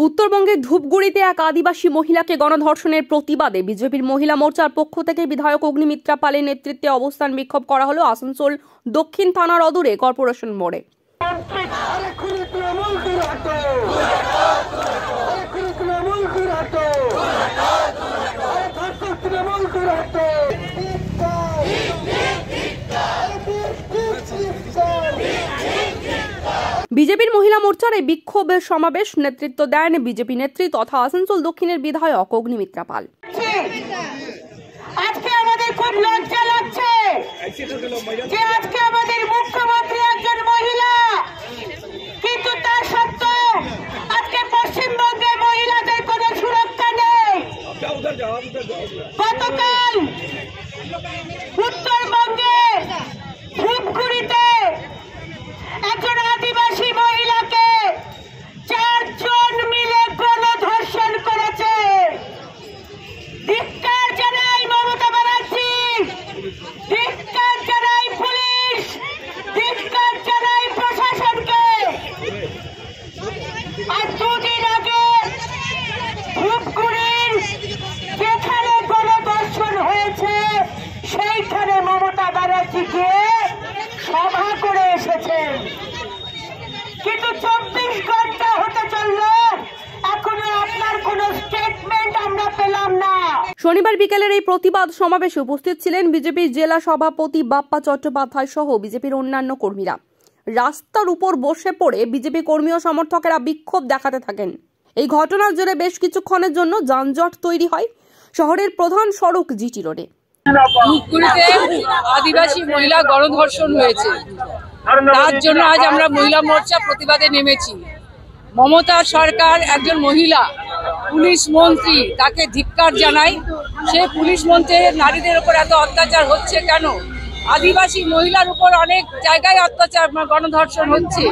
উত্তরবঙ্গের ধূপগুড়িতে এক আদিবাসী মহিলাকে গণধর্ষণের প্রতিবাদে বিজেপির মহিলা মোর্চার পক্ষ থেকে বিধায়ক অগ্নিমিত্রা পালের নেতৃত্বে অবস্থান বিক্ষোভ করা হলো আসানসোল দক্ষিণ থানার অদূরে কর্পোরেশন মোড়ে। বিজেপির মহিলা মোর্চার এই বিক্ষোভ সমাবেশ নেতৃত্ব দেন বিজেপি নেত্রী তথা আসানসোল দক্ষিণের বিধায়ক অগ্নিমিত্রা পাল। আজকে আমাদের খুব লজ্জা লাগছে যে আজকে আমাদের মুখ্যমন্ত্রী একজন মহিলা, কিন্তু তা সত্ত্বেও আজকে পশ্চিমবঙ্গে মহিলাদের কোনো সুরক্ষা নেই। গতকাল উত্তরবঙ্গে ধূপগুড়িতে একজন আদিবাসী মহিলাকে 4 জন মিলে গণধর্ষণ করেছে। ধিক্কার জানাই মমতা ব্যানার্জি, ধিক্কার জানাই পুলিশ, ধিক্কার জানাই প্রশাসনকে। আর 2 দিন আগে ধূপগুড়ির যেখানে গণধর্ষণ হয়েছে সেইখানে মমতা ব্যানার্জিকে সভা করে এসেছেন, কিন্তু 24 ঘন্টা হতে চললো এখনো আপনার কোনো স্টেটমেন্ট আমরা পেলাম না। শনিবার বিকেলের এই প্রতিবাদ সমাবেশে উপস্থিত ছিলেন বিজেপির জেলা সভাপতি বাপ্পা চট্টোপাধ্যায় সহ বিজেপির অন্যান্য কর্মীরা। রাস্তার উপর বসে পড়ে বিজেপি কর্মী ও সমর্থকেরা বিক্ষোভ দেখাতে থাকেন। এই ঘটনার জেরে বেশ কিছুক্ষণের জন্য যানজট তৈরি হয় শহরের প্রধান সড়ক জিটি রোডে। ধূপগুড়িতে আদিবাসী মহিলা গণধর্ষণ হয়েছে, তার জন্য আজ আমরা মহিলা মোর্চা প্রতিবাদে নেমেছি। মমতা সরকার একজন মহিলা পুলিশ মন্ত্রী, তাকে ধিক্কার জানাই। সে পুলিশ মন্ত্রী নারীদের উপর এত অত্যাচার হচ্ছে কেন? আদিবাসী মহিলার উপর অনেক জায়গায় অত্যাচার গণধর্ষণ হচ্ছে।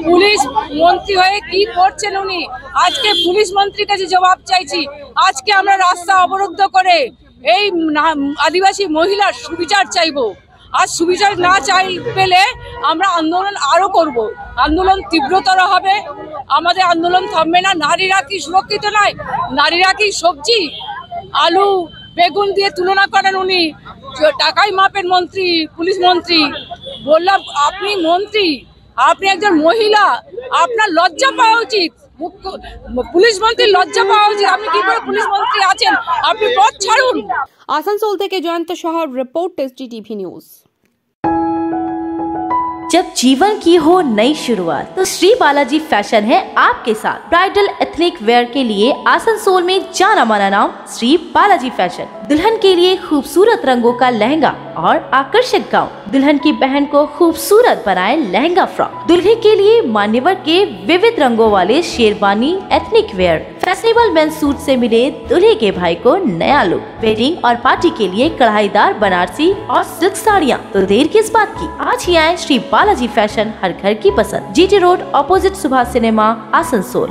পুলিশ মন্ত্রী হয়ে কি করছেন উনি? আজকে পুলিশ মন্ত্রীর কাছে জবাব চাইছি। আজকে আমরা রাস্তা অবরুদ্ধ করে এই আদিবাসী মহিলার সুবিচার চাইবো। আর সুবিচার না চাই পেলে আমরা আন্দোলন আরো করব, আন্দোলন তীব্রতর হবে। আমাদের আন্দোলন থামবে না। নারীরা কি সুরক্ষিত নয়? নারীরা কি সবজি আলু বেগুন দিয়ে তুলনা করেন উনি? টাকাই মাপেন মন্ত্রী, পুলিশ মন্ত্রী। বললাম আপনি মন্ত্রী, আপনি একজন মহিলা, আপনার লজ্জা পাওয়া উচিত। পুলিশ মন্ত্রী লজ্জা পাওয়া উচিত। আপনি কি করে পুলিশ মন্ত্রী আছেন? আপনি পদ ছাড়ুন। আসানসোল থেকে জয়ন্ত সাহার রিপোর্ট, STTV নিউজ। जब जीवन की हो नई शुरुआत तो श्री बालाजी फैशन है आपके साथ। ब्राइडल एथनिक वेयर के लिए आसनसोल में जाना माना नाम श्री बालाजी फैशन। दुल्हन के लिए खूबसूरत रंगों का लहंगा और आकर्षक गाउन, दुल्हन की बहन को खूबसूरत बनाए लहंगा फ्रॉक, दुल्हे के लिए मान्यवर के विविध रंगों वाले sherwani ethnic wear, fashionable men's suit से मिले दुल्हे के भाई को नया लुक, वेडिंग और पार्टी के लिए कढ़ाईदार बनारसी और सिल्क साड़ियाँ। तो देर किस बात की, आज ही आए श्री बालाजी फैशन, हर घर की पसंद। GT road opposite Subhash cinema, Asansol.